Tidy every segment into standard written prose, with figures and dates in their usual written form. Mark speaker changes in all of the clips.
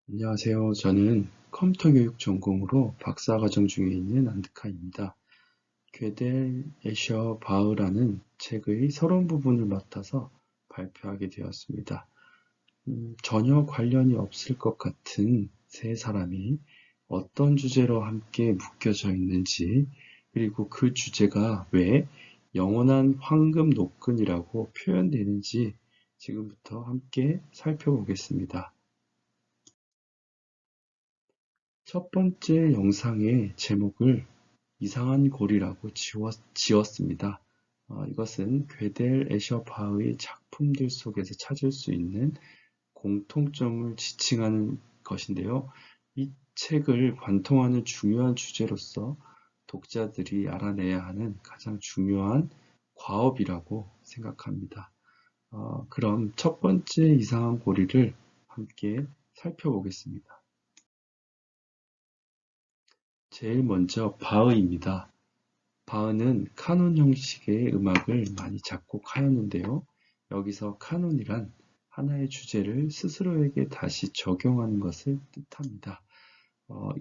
Speaker 1: 안녕하세요. 저는 컴퓨터 교육 전공으로 박사과정 중에 있는 안드카입니다. 괴델 애셔 바흐라는 책의 서론 부분을 맡아서 발표하게 되었습니다. 전혀 관련이 없을 것 같은 세 사람이 어떤 주제로 함께 묶여져 있는지, 그리고 그 주제가 왜 영원한 황금 노끈이라고 표현되는지 지금부터 함께 살펴보겠습니다. 첫 번째 영상의 제목을 이상한 고리라고 지었습니다. 이것은 괴델 애셔바흐의 작품들 속에서 찾을 수 있는 공통점을 지칭하는 것인데요. 이 책을 관통하는 중요한 주제로서 독자들이 알아내야 하는 가장 중요한 과업이라고 생각합니다. 그럼 첫 번째 이상한 고리를 함께 살펴보겠습니다. 제일 먼저 바흐입니다. 바흐는 카논 형식의 음악을 많이 작곡하였는데요. 여기서 카논이란 하나의 주제를 스스로에게 다시 적용하는 것을 뜻합니다.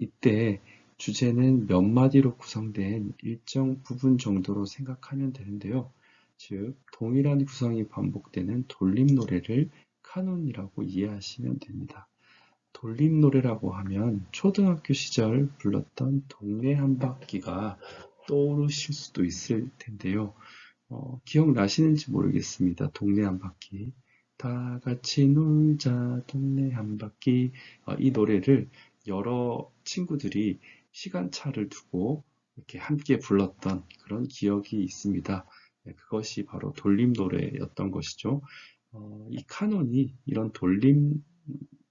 Speaker 1: 이때 주제는 몇 마디로 구성된 일정 부분 정도로 생각하면 되는데요. 즉, 동일한 구성이 반복되는 돌림 노래를 카논이라고 이해하시면 됩니다. 돌림 노래라고 하면 초등학교 시절 불렀던 동네 한바퀴가 떠오르실 수도 있을 텐데요. 기억나시는지 모르겠습니다. 동네 한바퀴. 다 같이 놀자, 동네 한바퀴. 이 노래를 여러 친구들이 시간차를 두고 이렇게 함께 불렀던 그런 기억이 있습니다. 네, 그것이 바로 돌림 노래였던 것이죠. 이 카논이 이런 돌림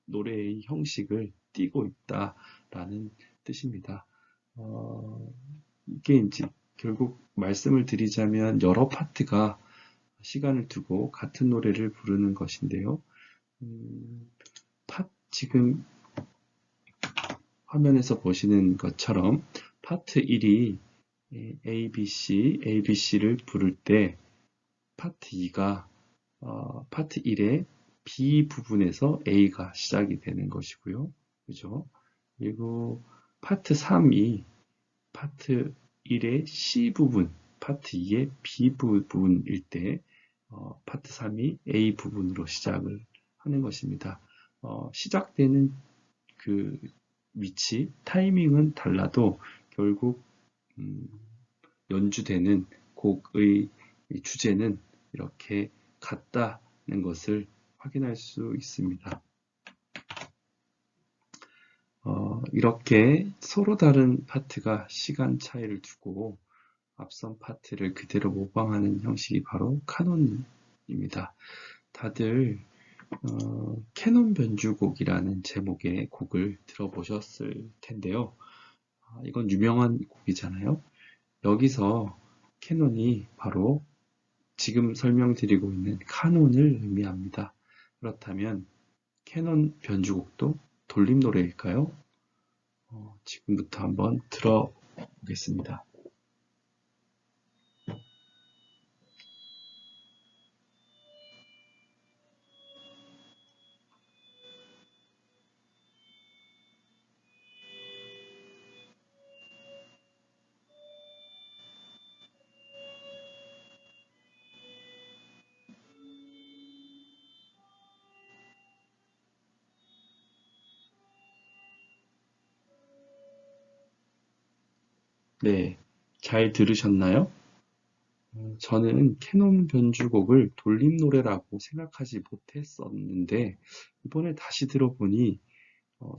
Speaker 1: 노래의 형식을 띠고 있다라는 뜻입니다. 어, 이게 이제 결국 말씀을 드리자면 여러 파트가 시간을 두고 같은 노래를 부르는 것인데요. 지금 화면에서 보시는 것처럼 파트 1이 ABC를 부를 때 파트 2가 파트 1의 B 부분에서 A가 시작이 되는 것이고요. 그죠? 그리고 파트 3이 파트 1의 C 부분, 파트 2의 B 부분일 때 파트 3이 A 부분으로 시작을 하는 것입니다. 시작되는 그 위치, 타이밍은 달라도 결국 연주되는 곡의 주제는 이렇게 같다는 것을 확인할 수 있습니다. 이렇게 서로 다른 파트가 시간 차이를 두고 앞선 파트를 그대로 모방하는 형식이 바로 카논입니다. 다들 캐논 변주곡이라는 제목의 곡을 들어보셨을 텐데요. 이건 유명한 곡이잖아요. 여기서 캐논이 바로 지금 설명드리고 있는 카논을 의미합니다. 그렇다면 캐논 변주곡도 돌림 노래일까요? 지금부터 한번 들어보겠습니다. 네, 잘 들으셨나요? 저는 캐논 변주곡을 돌림 노래라고 생각하지 못했었는데 이번에 다시 들어보니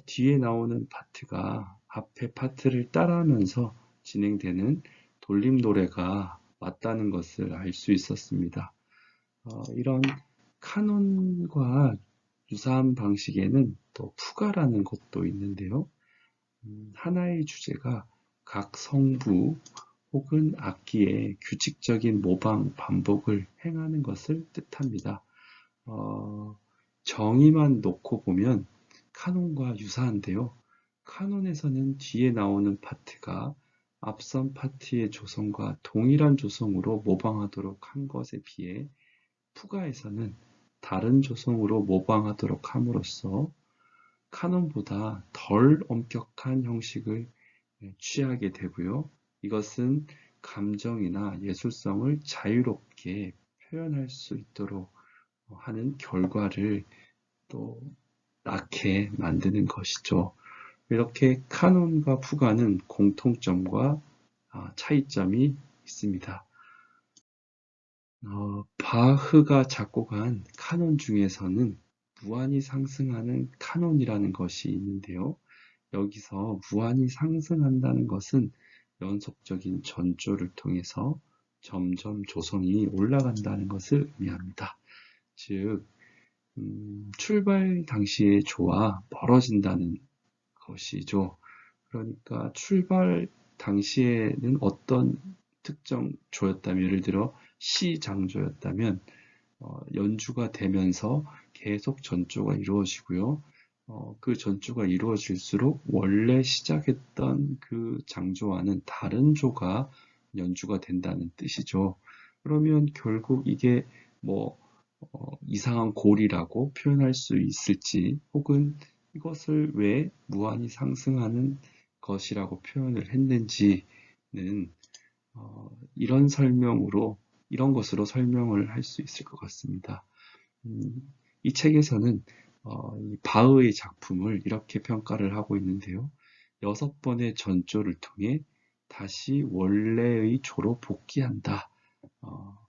Speaker 1: 뒤에 나오는 파트가 앞에 파트를 따라하면서 진행되는 돌림 노래가 맞다는 것을 알 수 있었습니다. 이런 카논과 유사한 방식에는 또 푸가라는 것도 있는데요. 하나의 주제가 각 성부 혹은 악기의 규칙적인 모방, 반복을 행하는 것을 뜻합니다. 정의만 놓고 보면 카논과 유사한데요. 카논에서는 뒤에 나오는 파트가 앞선 파트의 조성과 동일한 조성으로 모방하도록 한 것에 비해 푸가에서는 다른 조성으로 모방하도록 함으로써 카논보다 덜 엄격한 형식을 취하게 되고요. 이것은 감정이나 예술성을 자유롭게 표현할 수 있도록 하는 결과를 또 낳게 만드는 것이죠. 이렇게 카논과 푸가는 공통점과 차이점이 있습니다. 바흐가 작곡한 카논 중에서는 무한히 상승하는 카논이라는 것이 있는데요. 여기서 무한히 상승한다는 것은 연속적인 전조를 통해서 점점 조성이 올라간다는 것을 의미합니다. 즉, 출발 당시의 조와 멀어진다는 것이죠. 그러니까 출발 당시에는 어떤 특정 조였다면, 예를 들어 C 장조였다면 연주가 되면서 계속 전조가 이루어지고요. 그 전조가 이루어질수록 원래 시작했던 그 장조와는 다른 조가 연주가 된다는 뜻이죠. 그러면 결국 이게 뭐 이상한 고리라고 표현할 수 있을지, 혹은 이것을 왜 무한히 상승하는 것이라고 표현을 했는지는 이런 설명으로, 이런 것으로 설명을 할 수 있을 것 같습니다. 이 책에서는 이 바흐의 작품을 이렇게 평가를 하고 있는데요. 6번의 전조를 통해 다시 원래의 조로 복귀한다.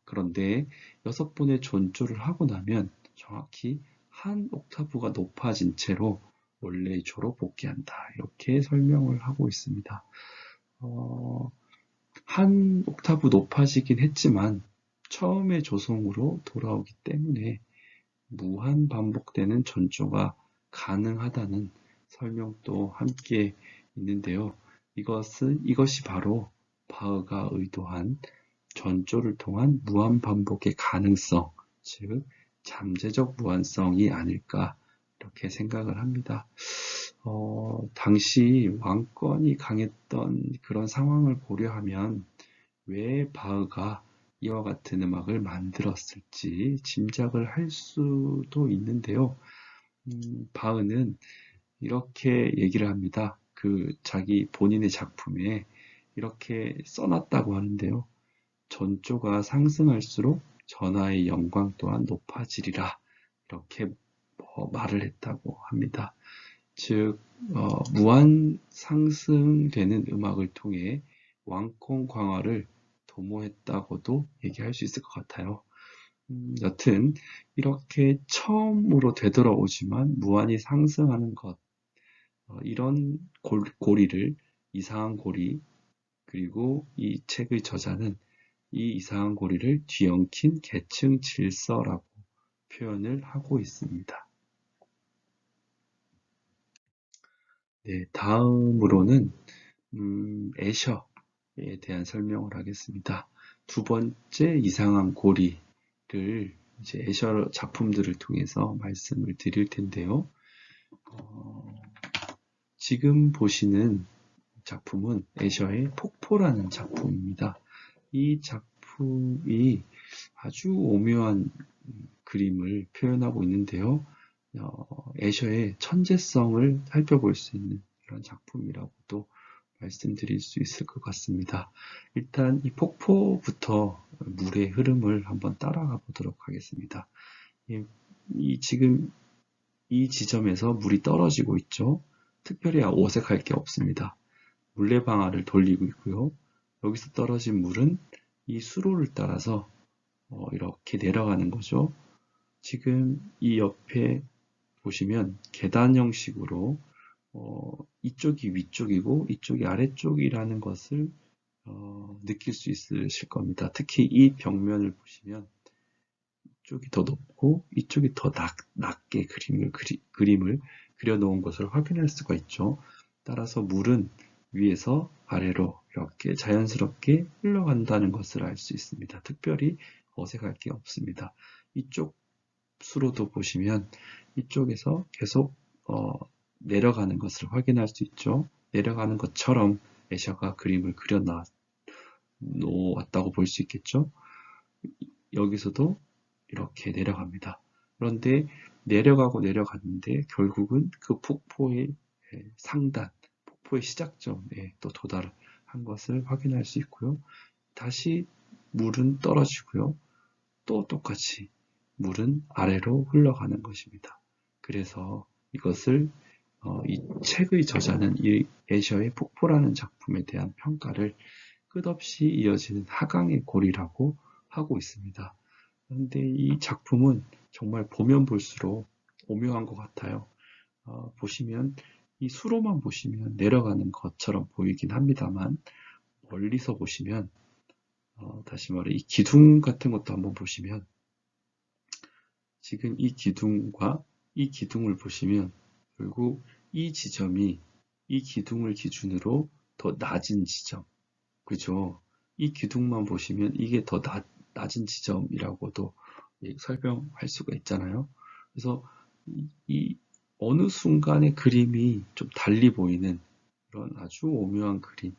Speaker 1: 그런데 6번의 전조를 하고 나면 정확히 한 옥타브가 높아진 채로 원래의 조로 복귀한다. 이렇게 설명을 하고 있습니다. 한 옥타브 높아지긴 했지만 처음의 조성으로 돌아오기 때문에 무한 반복되는 전조가 가능하다는 설명도 함께 있는데요. 이것이 바로 바흐가 의도한 전조를 통한 무한 반복의 가능성, 즉 잠재적 무한성이 아닐까 이렇게 생각을 합니다. 당시 왕권이 강했던 그런 상황을 고려하면 왜 바흐가 이와 같은 음악을 만들었을지 짐작을 할 수도 있는데요. 바흐는 이렇게 얘기를 합니다. 자기 본인의 작품에 이렇게 써놨다고 하는데요. 전조가 상승할수록 전하의 영광 또한 높아지리라. 이렇게 말을 했다고 합니다. 즉, 무한 상승되는 음악을 통해 왕권 강화를 도모했다고도 얘기할 수 있을 것 같아요. 여튼 이렇게 처음으로 되돌아오지만 무한히 상승하는 것, 이런 고리를, 이상한 고리, 그리고 이 책의 저자는 이 이상한 고리를 뒤엉킨 계층 질서라고 표현을 하고 있습니다. 네, 다음으로는 애셔에 대한 설명을 하겠습니다. 두 번째 이상한 고리를 이제 애셔 작품들을 통해서 말씀을 드릴 텐데요. 지금 보시는 작품은 애셔의 폭포라는 작품입니다. 이 작품이 아주 오묘한 그림을 표현하고 있는데요. 애셔의 천재성을 살펴볼 수 있는 그런 작품이라고도 말씀드릴 수 있을 것 같습니다. 일단 이 폭포부터 물의 흐름을 한번 따라가 보도록 하겠습니다. 지금 이 지점에서 물이 떨어지고 있죠. 특별히 어색할 게 없습니다. 물레방아를 돌리고 있고요. 여기서 떨어진 물은 이 수로를 따라서 이렇게 내려가는 거죠. 지금 이 옆에 보시면 계단 형식으로 이쪽이 위쪽이고 이쪽이 아래쪽이라는 것을 느낄 수 있으실 겁니다. 특히 이 벽면을 보시면 이쪽이 더 높고 이쪽이 더 낮게 그림을 그려놓은 것을 확인할 수가 있죠. 따라서 물은 위에서 아래로 이렇게 자연스럽게 흘러간다는 것을 알 수 있습니다. 특별히 어색할 게 없습니다. 이쪽 수로도 보시면 이쪽에서 계속 내려가는 것을 확인할 수 있죠. 내려가는 것처럼 애셔가 그림을 그려 놓았다고 볼 수 있겠죠. 여기서도 이렇게 내려갑니다. 그런데 내려가고 내려갔는데 결국은 그 폭포의 상단, 폭포의 시작점에 또 도달한 것을 확인할 수 있고요. 다시 물은 떨어지고요. 또 똑같이 물은 아래로 흘러가는 것입니다. 그래서 이것을 이 책의 저자는 이 애셔의 폭포라는 작품에 대한 평가를 끝없이 이어지는 하강의 고리라고 하고 있습니다. 그런데 이 작품은 정말 보면 볼수록 오묘한 것 같아요. 보시면 이 수로만 보시면 내려가는 것처럼 보이긴 합니다만 멀리서 보시면 다시 말해 이 기둥 같은 것도 한번 보시면 지금 이 기둥과 이 기둥을 보시면 결국 이 지점이 이 기둥을 기준으로 더 낮은 지점, 그죠? 이 기둥만 보시면 이게 더 낮은 지점이라고도 설명할 수가 있잖아요. 그래서 이 어느 순간의 그림이 좀 달리 보이는 그런 아주 오묘한 그림.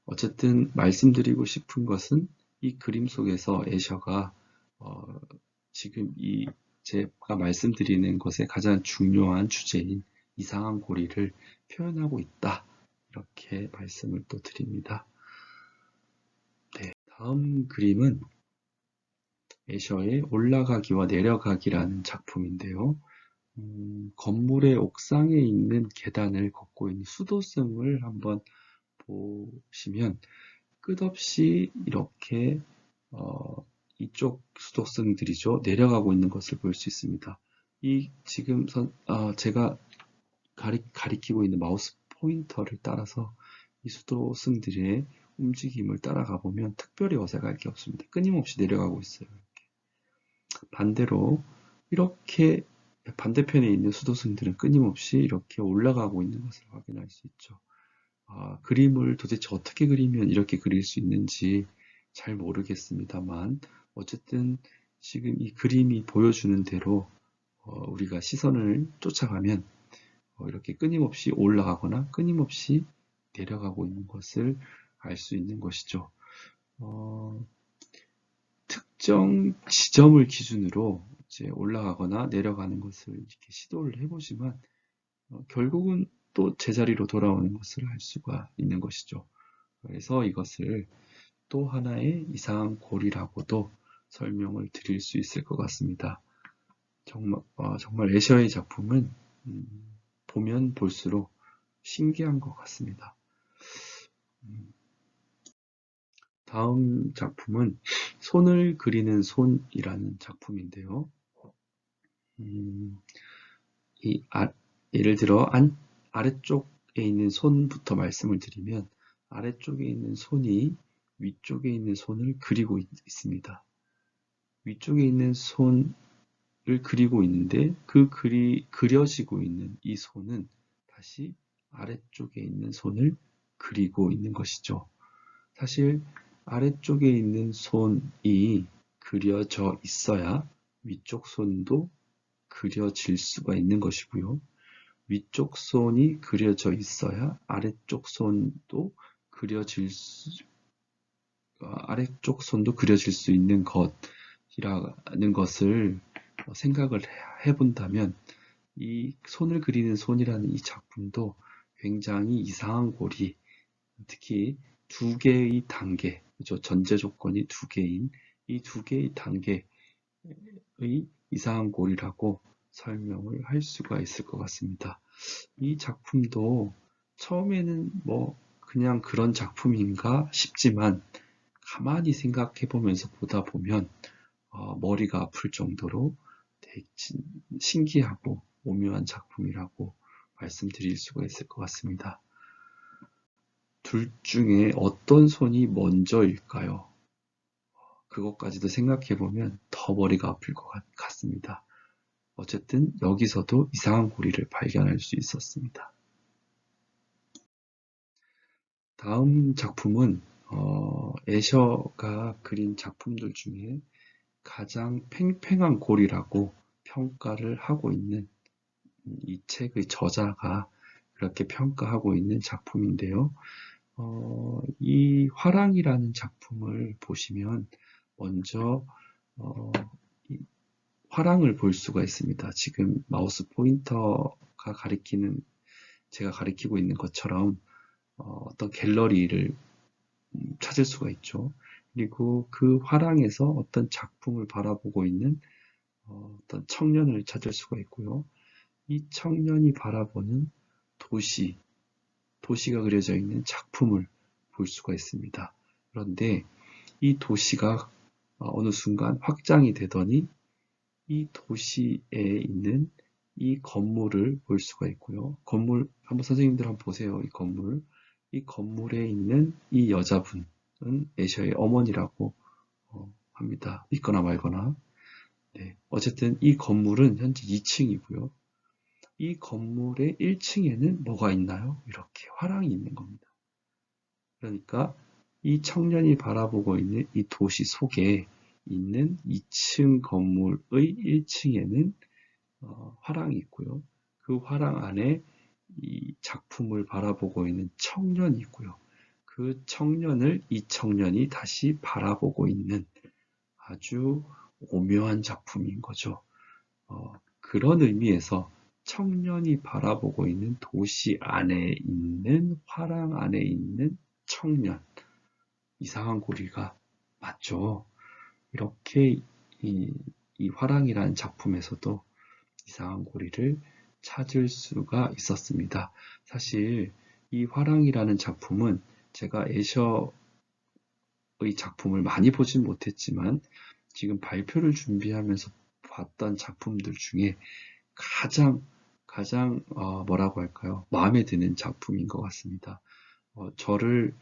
Speaker 1: 어쨌든 말씀드리고 싶은 것은 이 그림 속에서 애셔가 지금 제가 말씀드리는 것의 가장 중요한 주제인 이상한 고리를 표현하고 있다. 이렇게 말씀을 또 드립니다. 네, 다음 그림은 애셔의 올라가기와 내려가기라는 작품인데요. 건물의 옥상에 있는 계단을 걷고 있는 수도승을 한번 보시면 끝없이 이렇게 이쪽 수도승들이죠. 내려가고 있는 것을 볼 수 있습니다. 이 지금 제가 가리키고 있는 마우스 포인터를 따라서 이 수도승들의 움직임을 따라가 보면 특별히 어색할 게 없습니다. 끊임없이 내려가고 있어요. 반대로 이렇게 반대편에 있는 수도승들은 끊임없이 이렇게 올라가고 있는 것을 확인할 수 있죠. 그림을 도대체 어떻게 그리면 이렇게 그릴 수 있는지 잘 모르겠습니다만 어쨌든 지금 이 그림이 보여주는 대로 우리가 시선을 쫓아가면 이렇게 끊임없이 올라가거나 끊임없이 내려가고 있는 것을 알 수 있는 것이죠. 특정 지점을 기준으로 이제 올라가거나 내려가는 것을 이렇게 시도를 해보지만 결국은 또 제자리로 돌아오는 것을 알 수가 있는 것이죠. 그래서 이것을 또 하나의 이상한 고리라고도 설명을 드릴 수 있을 것 같습니다. 정말 애셔의 작품은 보면 볼수록 신기한 것 같습니다. 다음 작품은 손을 그리는 손이라는 작품인데요. 예를 들어 아래쪽에 있는 손부터 말씀을 드리면 아래쪽에 있는 손이 위쪽에 있는 손을 그리고 있습니다. 위쪽에 있는 손을 그리고 있는데 그려지고 있는 이 손은 다시 아래쪽에 있는 손을 그리고 있는 것이죠. 사실 아래쪽에 있는 손이 그려져 있어야 위쪽 손도 그려질 수가 있는 것이고요. 위쪽 손이 그려져 있어야 아래쪽 손도 아래쪽 손도 그려질 수 있는 것이라는 것을 생각을 해본다면 이 손을 그리는 손이라는 이 작품도 굉장히 이상한 고리, 특히 두 개의 단계, 그죠? 전제 조건이 두 개인 이 두 개의 단계의 이상한 고리라고 설명을 할 수가 있을 것 같습니다. 이 작품도 처음에는 그냥 그런 작품인가 싶지만 가만히 생각해 보면서 보다 보면 머리가 아플 정도로 되게 신기하고 오묘한 작품이라고 말씀드릴 수가 있을 것 같습니다. 둘 중에 어떤 손이 먼저일까요? 그것까지도 생각해 보면 더 머리가 아플 것 같습니다. 어쨌든 여기서도 이상한 고리를 발견할 수 있었습니다. 다음 작품은 애셔가 그린 작품들 중에 가장 팽팽한 고리라고 평가를 하고 있는 이 책의 저자가 그렇게 평가하고 있는 작품인데요. 이 화랑이라는 작품을 보시면 먼저 화랑을 볼 수가 있습니다. 지금 마우스 포인터가 제가 가리키고 있는 것처럼 어떤 갤러리를 찾을 수가 있죠. 그리고 그 화랑에서 어떤 작품을 바라보고 있는 어떤 청년을 찾을 수가 있고요. 이 청년이 바라보는 도시가 그려져 있는 작품을 볼 수가 있습니다. 그런데 이 도시가 어느 순간 확장이 되더니 이 도시에 있는 이 건물을 볼 수가 있고요. 한번 선생님들 한번 보세요. 이 건물에 있는 이 여자분은 애셔의 어머니라고 합니다. 믿거나 말거나. 네, 어쨌든 이 건물은 현재 2층이고요. 이 건물의 1층에는 뭐가 있나요? 이렇게 화랑이 있는 겁니다. 그러니까 이 청년이 바라보고 있는 이 도시 속에 있는 2층 건물의 1층에는 화랑이 있고요. 그 화랑 안에 이 작품을 바라보고 있는 청년이 있고요. 그 청년을 이 청년이 다시 바라보고 있는 아주 오묘한 작품인 거죠. 그런 의미에서 청년이 바라보고 있는 도시 안에 있는 화랑 안에 있는 청년, 이상한 고리가 맞죠. 이렇게 이 화랑이라는 작품에서도 이상한 고리를 찾을 수가 있었습니다. 사실 이 화랑이라는 작품은 제가 애셔의 작품을 많이 보진 못했지만 지금 발표를 준비하면서 봤던 작품들 중에 가장 뭐라고 할까요? 마음에 드는 작품인 것 같습니다. 저를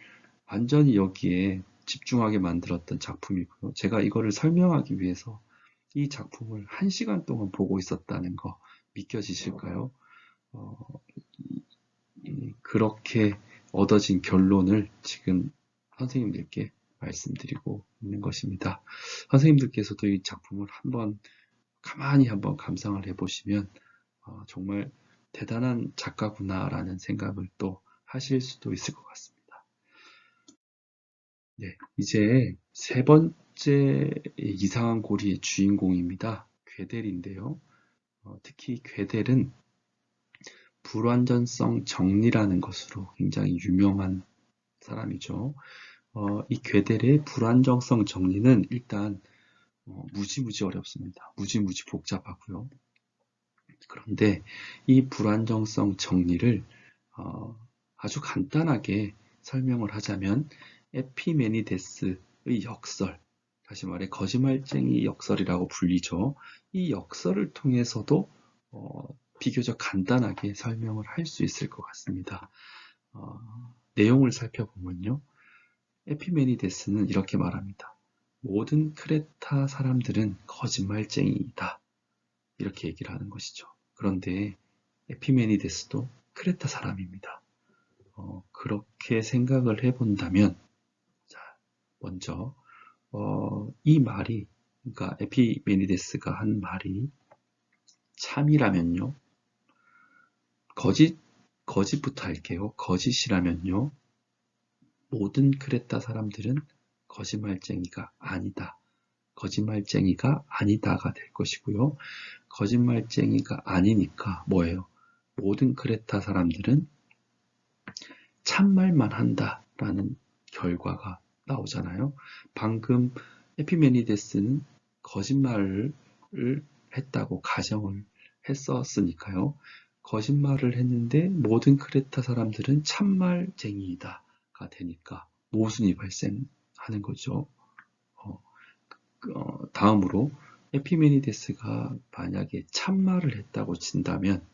Speaker 1: 완전히 여기에 집중하게 만들었던 작품이고요. 제가 이거를 설명하기 위해서 이 작품을 1시간 동안 보고 있었다는 거 믿겨지실까요? 그렇게 얻어진 결론을 지금 선생님들께 말씀드리고 있는 것입니다. 선생님들께서도 이 작품을 가만히 한번 감상을 해보시면 정말 대단한 작가구나라는 생각을 또 하실 수도 있을 것 같습니다. 네, 이제 세 번째 이상한 고리의 주인공입니다. 괴델인데요. 특히 괴델은 불완전성 정리라는 것으로 굉장히 유명한 사람이죠. 이 괴델의 불완전성 정리는 일단 무지무지 어렵습니다. 무지무지 복잡하고요. 그런데 이 불안정성 정리를 아주 간단하게 설명을 하자면 에피메니데스의 역설, 다시 말해 거짓말쟁이 역설이라고 불리죠. 이 역설을 통해서도 비교적 간단하게 설명을 할 수 있을 것 같습니다. 내용을 살펴보면요. 에피메니데스는 이렇게 말합니다. 모든 크레타 사람들은 거짓말쟁이이다. 이렇게 얘기를 하는 것이죠. 그런데 에피메니데스도 크레타 사람입니다. 그렇게 생각을 해본다면, 자, 먼저 이 말이, 그러니까 에피메니데스가 한 말이 참이라면요, 거짓부터 할게요. 거짓이라면요, 모든 크레타 사람들은 거짓말쟁이가 아니다. 거짓말쟁이가 아니다가 될 것이고요. 거짓말쟁이가 아니니까 뭐예요? 모든 크레타 사람들은 참말만 한다라는 결과가 나오잖아요. 방금 에피메니데스는 거짓말을 했다고 가정을 했었으니까요. 거짓말을 했는데 모든 크레타 사람들은 참말쟁이다가 되니까 모순이 발생하는 거죠. 다음으로 에피메니데스가 만약에 참말을 했다고 친다면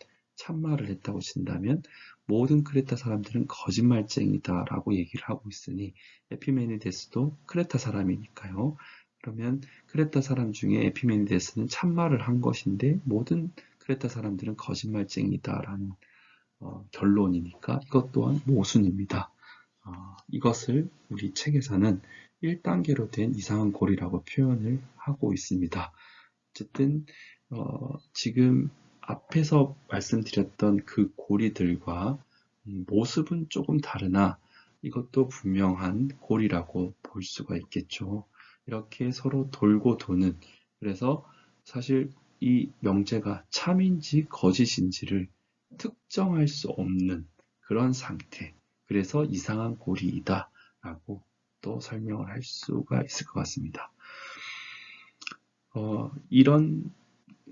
Speaker 1: 모든 크레타 사람들은 거짓말쟁이다라고 얘기를 하고 있으니 에피메니데스도 크레타 사람이니까요. 그러면 크레타 사람 중에 에피메니데스는 참말을 한 것인데 모든 크레타 사람들은 거짓말쟁이다라는 결론이니까 이것 또한 모순입니다. 이것을 우리 책에서는 1단계로 된 이상한 고리라고 표현을 하고 있습니다. 어쨌든 지금 앞에서 말씀드렸던 그 고리들과 모습은 조금 다르나 이것도 분명한 고리라고 볼 수가 있겠죠. 이렇게 서로 돌고 도는, 그래서 사실 이 명제가 참인지 거짓인지를 특정할 수 없는 그런 상태. 그래서 이상한 고리이다 라고 또 설명을 할 수가 있을 것 같습니다. 이런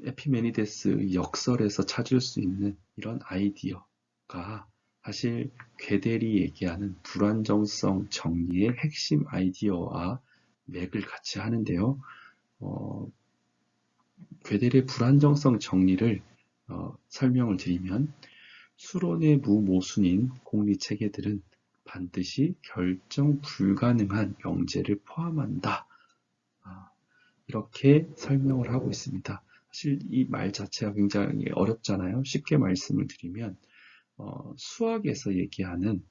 Speaker 1: 에피메니데스 역설에서 찾을 수 있는 이런 아이디어가 사실 괴델이 얘기하는 불안정성 정리의 핵심 아이디어와 맥을 같이 하는데요. 괴델의 불안정성 정리를 설명을 드리면 수론의 무모순인 공리체계들은 반드시 결정 불가능한 명제를 포함한다. 이렇게 설명을 하고 있습니다. 사실 이 말 자체가 굉장히 어렵잖아요. 쉽게 말씀을 드리면 수학에서 얘기하는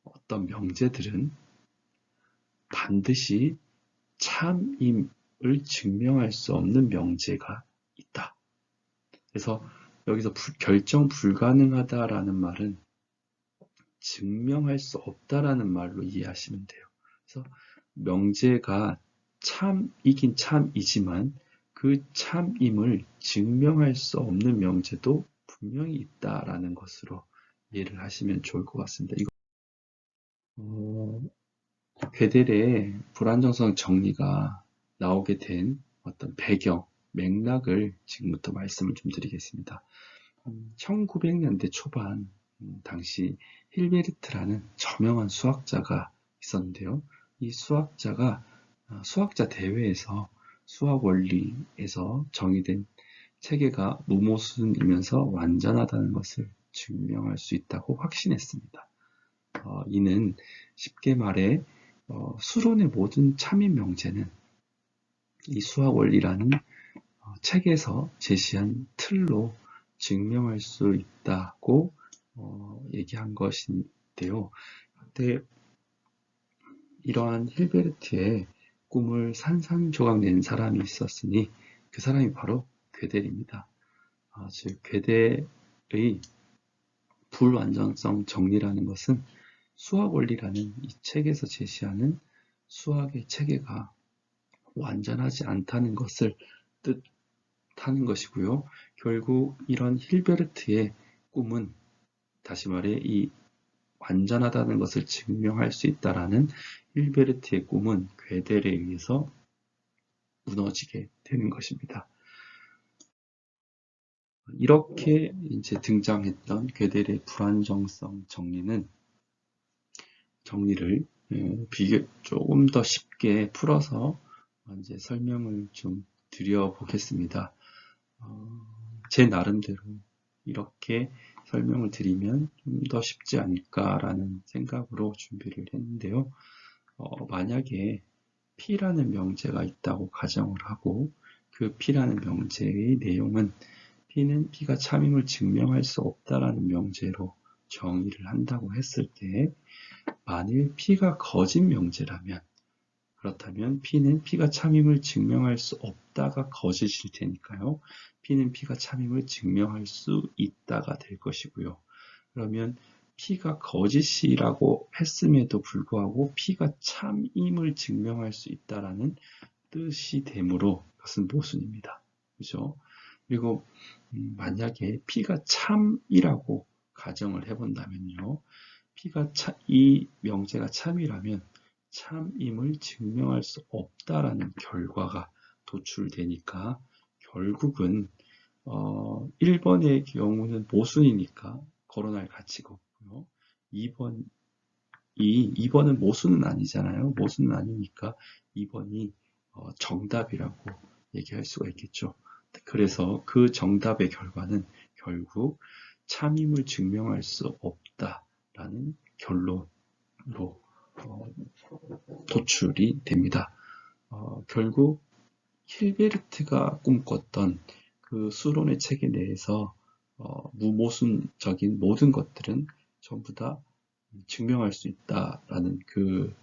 Speaker 1: 어떤 명제들은 반드시 참임을 증명할 수 없는 명제가 있다. 그래서 여기서 결정 불가능하다라는 말은 증명할 수 없다라는 말로 이해하시면 돼요. 그래서 명제가 참이긴 참이지만 그 참임을 증명할 수 없는 명제도 분명히 있다라는 것으로 이해를 하시면 좋을 것 같습니다. 괴델의 불안정성 정리가 나오게 된 어떤 배경, 맥락을 지금부터 말씀을 좀 드리겠습니다. 1900년대 초반 당시 힐베르트라는 저명한 수학자가 있었는데요. 이 수학자가 수학자 대회에서 수학 원리에서 정의된 체계가 무모순이면서 완전하다는 것을 증명할 수 있다고 확신했습니다. 이는 쉽게 말해 수론의 모든 참인 명제는 이 수학 원리라는 책에서 제시한 틀로 증명할 수 있다고 얘기한 것인데요. 그때 이러한 힐베르트의 꿈을 산산조각 낸 사람이 있었으니 그 사람이 바로 괴델입니다. 즉 괴델의 불완전성 정리라는 것은 수학 원리라는 이 책에서 제시하는 수학의 체계가 완전하지 않다는 것을 뜻하는 것이고요. 결국 이런 힐베르트의 꿈은 다시 말해 이 완전하다는 것을 증명할 수 있다라는 힐베르트의 꿈은 괴델에 의해서 무너지게 되는 것입니다. 이렇게 이제 등장했던 괴델의 불안정성 정리를 조금 더 쉽게 풀어서 이제 설명을 좀 드려보겠습니다. 제 나름대로 이렇게 설명을 드리면 좀 더 쉽지 않을까라는 생각으로 준비를 했는데요. 만약에 P라는 명제가 있다고 가정을 하고 그 P라는 명제의 내용은 P는 P가 참임을 증명할 수 없다라는 명제로 정의를 한다고 했을 때 만일 P가 거짓 명제라면 그렇다면 P는 P가 참임을 증명할 수 없다가 거짓일 테니까요. P는 P가 참임을 증명할 수 있다가 될 것이고요. 그러면 P가 거짓이라고 했음에도 불구하고 P가 참임을 증명할 수 있다라는 뜻이 되므로 그것은 모순입니다. 그죠? 그리고 만약에 P가 참이라고 가정을 해본다면요. 이 명제가 참이라면 참임을 증명할 수 없다라는 결과가 도출되니까 결국은 1번의 경우는 모순이니까 거론할 가치가 없고요. 2번은 모순은 아니잖아요. 모순은 아니니까 2번이 정답이라고 얘기할 수가 있겠죠. 그래서 그 정답의 결과는 결국 참임을 증명할 수 없다라는 결론으로 도출이 됩니다. 결국 힐베르트가 꿈꿨던 그 수론의 체계 내에서 무모순적인 모든 것들은 전부 다 증명할 수 있다라는 그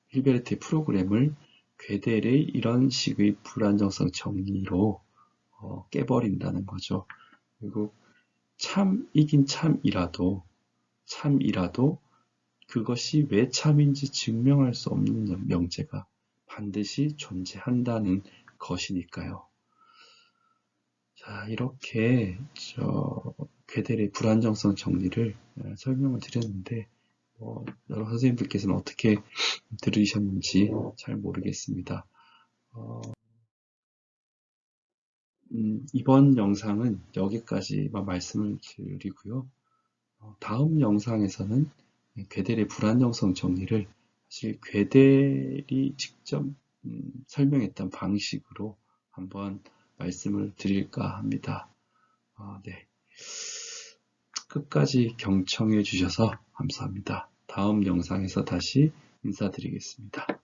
Speaker 1: 힐베르트의 프로그램을 괴델의 이런 식의 불안정성 정리로 깨버린다는 거죠. 그리고 참이긴 참이라도 그것이 왜 참인지 증명할 수 없는 명제가 반드시 존재한다는 것이니까요. 자, 이렇게 괴델의 불안정성 정리를 설명을 드렸는데 여러 선생님들께서는 어떻게 들으셨는지 잘 모르겠습니다. 이번 영상은 여기까지만 말씀을 드리고요. 다음 영상에서는 괴델의 불안정성 정리를 사실 괴델이 직접 설명했던 방식으로 한번 말씀을 드릴까 합니다. 네. 끝까지 경청해 주셔서 감사합니다. 다음 영상에서 다시 인사드리겠습니다.